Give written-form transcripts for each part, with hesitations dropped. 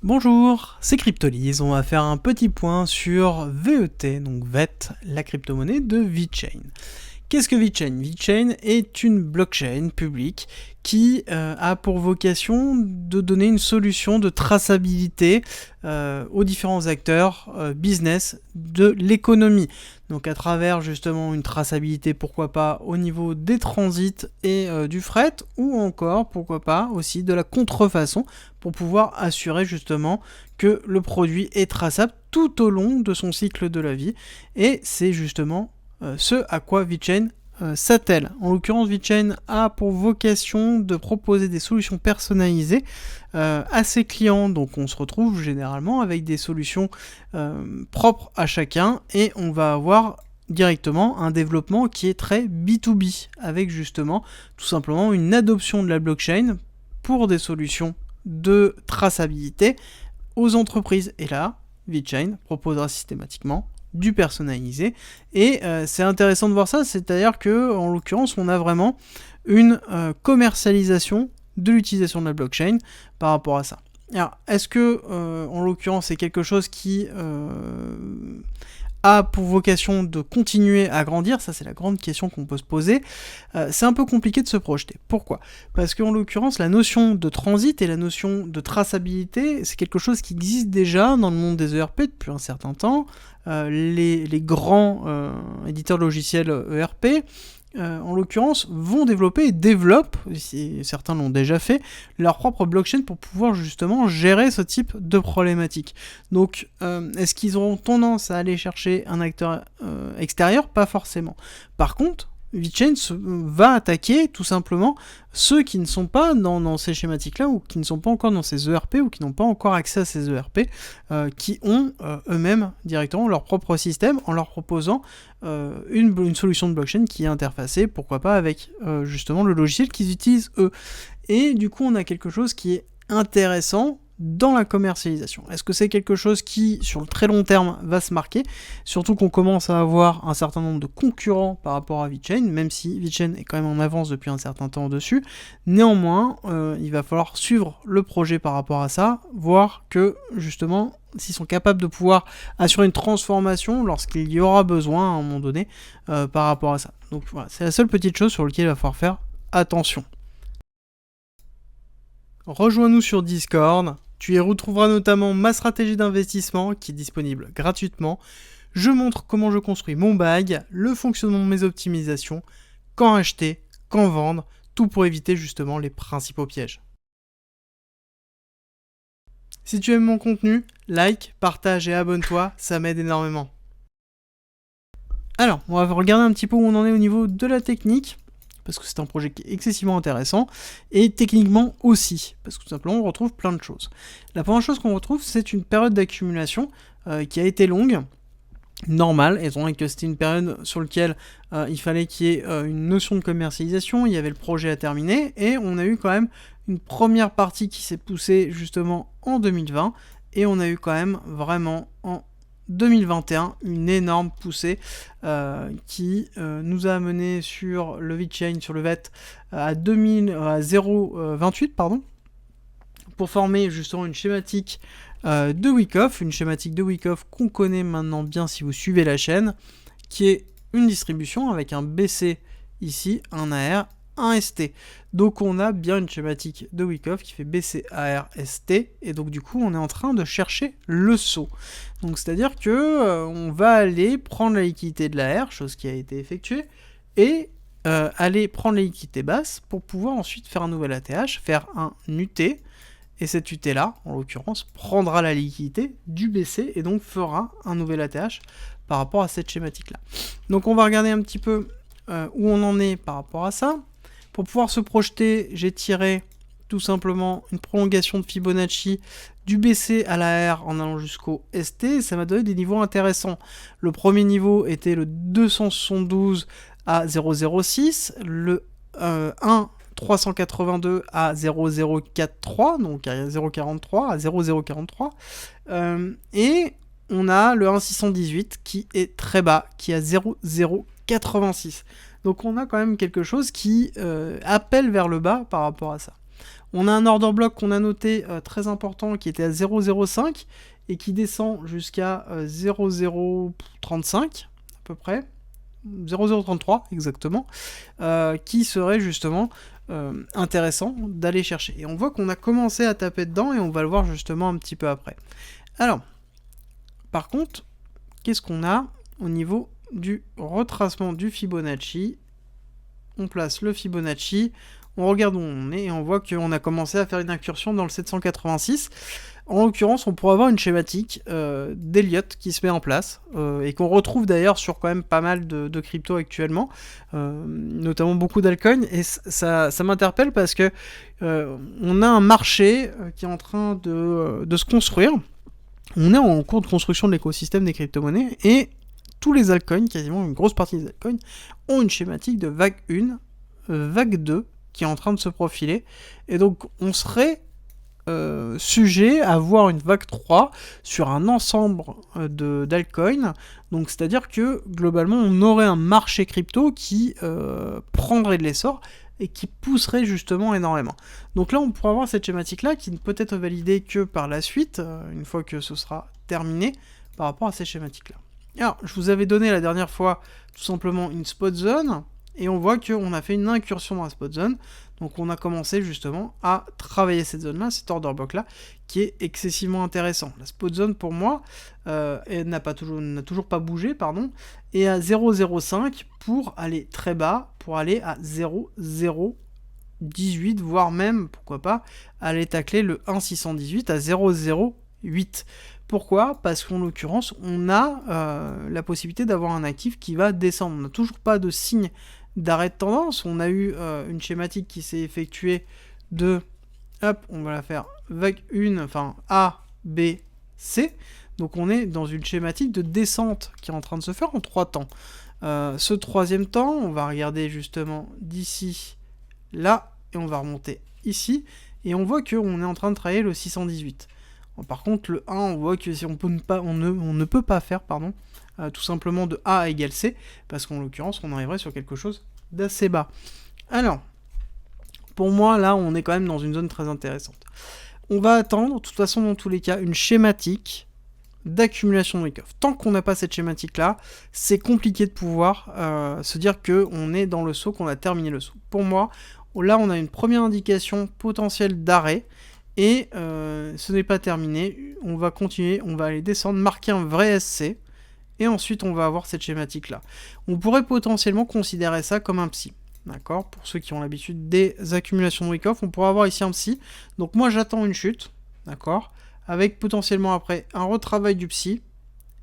Bonjour, c'est Cryptolyse. On va faire un petit point sur VET, donc VET, la crypto-monnaie de VeChain. Qu'est-ce que VeChain? VeChain est une blockchain publique qui a pour vocation de donner une solution de traçabilité aux différents acteurs business de l'économie. Donc à travers justement une traçabilité, pourquoi pas, au niveau des transits et du fret, ou encore, pourquoi pas, aussi de la contrefaçon, pour pouvoir assurer justement que le produit est traçable tout au long de son cycle de la vie. Et c'est justement ce à quoi VeChain s'attelle. En l'occurrence, VeChain a pour vocation de proposer des solutions personnalisées à ses clients. Donc on se retrouve généralement avec des solutions propres à chacun et on va avoir directement un développement qui est très B2B, avec justement tout simplement une adoption de la blockchain pour des solutions de traçabilité aux entreprises. Et là, VeChain proposera systématiquement du personnalisé, et c'est intéressant de voir ça, c'est-à-dire que en l'occurrence on a vraiment une commercialisation de l'utilisation de la blockchain par rapport à ça. Alors est-ce que en l'occurrence c'est quelque chose qui a pour vocation de continuer à grandir? Ça c'est la grande question qu'on peut se poser. C'est un peu compliqué de se projeter. Pourquoi? Parce qu'en l'occurrence la notion de transit et la notion de traçabilité, c'est quelque chose qui existe déjà dans le monde des ERP depuis un certain temps. Les grands éditeurs de logiciels ERP, en l'occurrence, vont développer et développent, si certains l'ont déjà fait, leur propre blockchain pour pouvoir justement gérer ce type de problématique. Donc, est-ce qu'ils auront tendance à aller chercher un acteur extérieur? Pas forcément. Par contre, VeChain va attaquer tout simplement ceux qui ne sont pas dans ces schématiques-là, ou qui ne sont pas encore dans ces ERP, ou qui n'ont pas encore accès à ces ERP, qui ont eux-mêmes directement leur propre système, en leur proposant une solution de blockchain qui est interfacée, pourquoi pas, avec justement le logiciel qu'ils utilisent eux. Et du coup, on a quelque chose qui est intéressant dans la commercialisation. Est-ce que c'est quelque chose qui, sur le très long terme, va se marquer? Surtout qu'on commence à avoir un certain nombre de concurrents par rapport à VeChain, même si VeChain est quand même en avance depuis un certain temps dessus. Néanmoins, il va falloir suivre le projet par rapport à ça, voir que, justement, s'ils sont capables de pouvoir assurer une transformation lorsqu'il y aura besoin, à un moment donné, par rapport à ça. Donc voilà, c'est la seule petite chose sur laquelle il va falloir faire attention. Rejoins-nous sur Discord, tu y retrouveras notamment ma stratégie d'investissement qui est disponible gratuitement. Je montre comment je construis mon bag, le fonctionnement de mes optimisations, quand acheter, quand vendre, tout pour éviter justement les principaux pièges. Si tu aimes mon contenu, like, partage et abonne-toi, ça m'aide énormément. Alors, on va regarder un petit peu où on en est au niveau de la technique, parce que c'est un projet qui est excessivement intéressant, et techniquement aussi, parce que tout simplement on retrouve plein de choses. La première chose qu'on retrouve, c'est une période d'accumulation qui a été longue, normale, étant donné que c'était une période sur laquelle il fallait qu'il y ait une notion de commercialisation, il y avait le projet à terminer, et on a eu quand même une première partie qui s'est poussée justement en 2020, et on a eu quand même vraiment en 2021 une énorme poussée qui nous a amené sur le VeChain, sur le VET à 0,28 pardon, pour former justement une schématique de Wyckoff, une schématique de Wyckoff qu'on connaît maintenant bien si vous suivez la chaîne, qui est une distribution avec un BC ici, un AR, un ST. Donc on a bien une schématique de Wyckoff qui fait BC, AR, ST, et donc du coup on est en train de chercher le saut. Donc c'est-à-dire que on va aller prendre la liquidité de l'AR, chose qui a été effectuée, et aller prendre la liquidité basse pour pouvoir ensuite faire un nouvel ATH, faire un UT, et cet UT là, en l'occurrence, prendra la liquidité du BC et donc fera un nouvel ATH par rapport à cette schématique là. Donc on va regarder un petit peu où on en est par rapport à ça. Pour pouvoir se projeter, j'ai tiré tout simplement une prolongation de Fibonacci du BC à la R en allant jusqu'au ST, et ça m'a donné des niveaux intéressants. Le premier niveau était le 272 à 0,06, le 1 382 à 0,043, donc à 0,43 à 0,043, et on a le 1,618 qui est très bas, qui est à 0,086. Donc on a quand même quelque chose qui appelle vers le bas par rapport à ça. On a un order block qu'on a noté très important qui était à 0,05 et qui descend jusqu'à 0,035 à peu près, 0,033 exactement, qui serait justement intéressant d'aller chercher. Et on voit qu'on a commencé à taper dedans et on va le voir justement un petit peu après. Alors, par contre, qu'est-ce qu'on a au niveau du retracement du Fibonacci? On place le Fibonacci, on regarde où on est et on voit qu'on a commencé à faire une incursion dans le 786. En l'occurrence, on pourrait avoir une schématique d'Elliott qui se met en place et qu'on retrouve d'ailleurs sur quand même pas mal de cryptos actuellement, notamment beaucoup d'altcoins. Et ça m'interpelle parce que on a un marché qui est en train de se construire. On est en cours de construction de l'écosystème des crypto-monnaies et tous les altcoins, quasiment une grosse partie des altcoins, ont une schématique de vague 1, vague 2 qui est en train de se profiler. Et donc on serait sujet à voir une vague 3 sur un ensemble d'altcoins. Donc c'est-à-dire que globalement on aurait un marché crypto qui prendrait de l'essor et qui pousserait justement énormément. Donc là on pourra avoir cette schématique là qui ne peut être validée que par la suite, une fois que ce sera terminé par rapport à ces schématiques là. Alors je vous avais donné la dernière fois tout simplement une spot zone et on voit qu'on a fait une incursion dans la spot zone. Donc on a commencé justement à travailler cette zone-là, cet order block-là, qui est excessivement intéressant. La spot zone pour moi, elle n'a toujours pas bougé, pardon, et à 0,05 pour aller très bas, pour aller à 0,018, voire même, pourquoi pas, aller tacler le 1,618 à 0,08. Pourquoi? Parce qu'en l'occurrence, on a la possibilité d'avoir un actif qui va descendre. On n'a toujours pas de signe d'arrêt de tendance. On a eu une schématique qui s'est effectuée de, hop, on va la faire vague 1, enfin A, B, C. Donc on est dans une schématique de descente qui est en train de se faire en 3 temps. Ce troisième temps, on va regarder justement d'ici là, et on va remonter ici, et on voit qu'on est en train de travailler le 618. Bon, par contre, le 1, on voit que si on ne peut pas faire, pardon, tout simplement de A égale C, parce qu'en l'occurrence, on arriverait sur quelque chose d'assez bas. Alors, pour moi, là, on est quand même dans une zone très intéressante. On va attendre, de toute façon, dans tous les cas, une schématique d'accumulation de wake-off. Tant qu'on n'a pas cette schématique-là, c'est compliqué de pouvoir se dire qu'on est dans le saut, qu'on a terminé le saut. Pour moi, là, on a une première indication potentielle d'arrêt, et ce n'est pas terminé. On va continuer, on va aller descendre, marquer un vrai SC, et ensuite on va avoir cette schématique là. On pourrait potentiellement considérer ça comme un psy, d'accord? Pour ceux qui ont l'habitude des accumulations de wake-off, on pourrait avoir ici un psy. Donc moi j'attends une chute, d'accord? Avec potentiellement après un retravail du psy,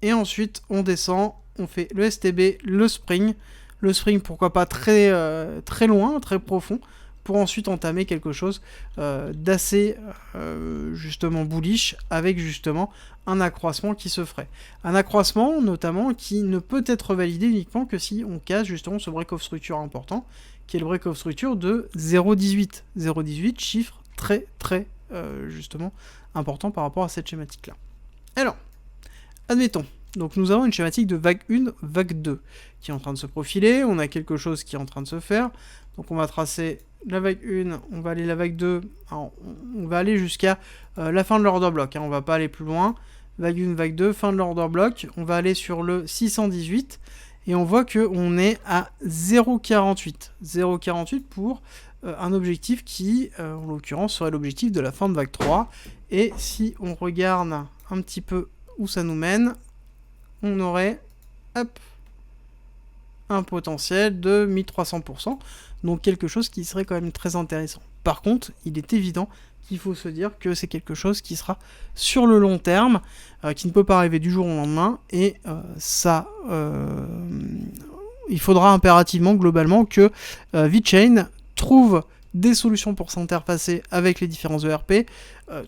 et ensuite on descend, on fait le STB, le spring pourquoi pas très loin, très profond, pour ensuite entamer quelque chose d'assez justement bullish, avec justement un accroissement qui se ferait. Un accroissement notamment qui ne peut être validé uniquement que si on casse justement ce break-off structure important, qui est le break-off structure de 0,18. 0,18, chiffre très justement important par rapport à cette schématique là. Alors, admettons, donc nous avons une schématique de vague 1, vague 2, qui est en train de se profiler, on a quelque chose qui est en train de se faire, donc on va tracer la vague 1, on va aller la vague 2, alors, on va aller jusqu'à la fin de l'order block, hein, on va pas aller plus loin, vague 1, vague 2, fin de l'order block, on va aller sur le 618, et on voit qu'on est à 0,48. 0,48 pour un objectif qui, en l'occurrence, serait l'objectif de la fin de vague 3, et si on regarde un petit peu où ça nous mène, on aurait, hop, un potentiel de 1300%, donc quelque chose qui serait quand même très intéressant. Par contre, il est évident qu'il faut se dire que c'est quelque chose qui sera sur le long terme, qui ne peut pas arriver du jour au lendemain, et il faudra impérativement, globalement, que VeChain trouve des solutions pour s'interfacer avec les différents ERP,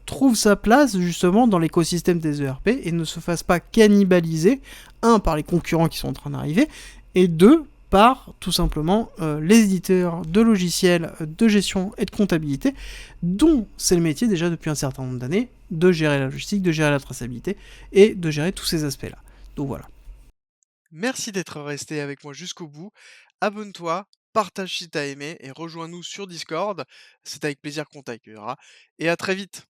trouve sa place justement dans l'écosystème des ERP et ne se fasse pas cannibaliser, un, par les concurrents qui sont en train d'arriver, et deux, par tout simplement les éditeurs de logiciels de gestion et de comptabilité, dont c'est le métier déjà depuis un certain nombre d'années, de gérer la logistique, de gérer la traçabilité et de gérer tous ces aspects-là. Donc voilà. Merci d'être resté avec moi jusqu'au bout. Abonne-toi, partage si t'as aimé et rejoins-nous sur Discord. C'est avec plaisir qu'on t'accueillera et à très vite.